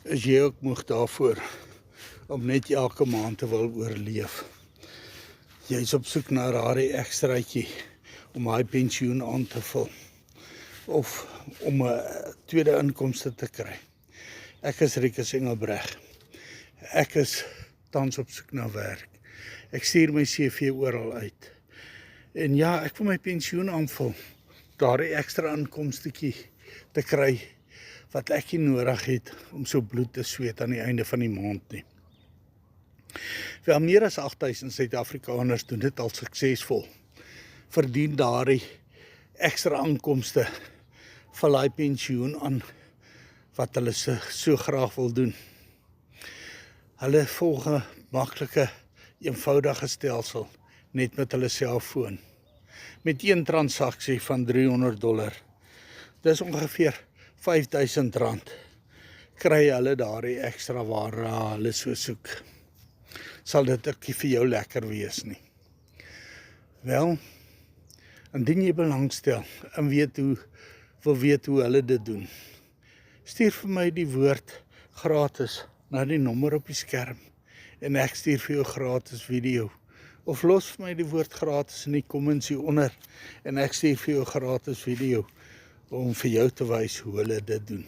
is jy ook moeg daarvoor om net elke maand te wil oorleef. Jy is op soek na daardie ekstraatjie om hy pensioen aan te vul of om 'n tweede inkomste te kry. Ek is Rikus Engelbreg. Ek is tans op soek na werk. Ek stuur my CV oral uit. En ja, ek wil my pensioen aanvul. Daardie ekstra inkomstetjie te kry wat ek nie nodig het om so bloed te sweet aan die einde van die maand nie. Wel, meer as 8000 Suid-Afrikaners doen dit al suksesvol. Verdien daardie ekstra inkomste vir daai pensioen aan wat hulle so graag wil doen. Hulle volg 'n maklike, eenvoudige stelsel net met hulle selfoon. Met een transaksie van $300. Dis ongeveer R5000. Kry hulle daardie ekstra waar hulle so soek. Sal dit ook nie vir jou lekker wees nie. Wel, indien jy belangstel en wil weet hoe hulle dit doen, stuur vir my die woord gratis na die nommer op die skerm en ek stuur vir jou gratis video. Of los vir my die woord gratis in die comments hieronder en ek stuur vir jou gratis video om vir jou te wys hoe hulle dit doen.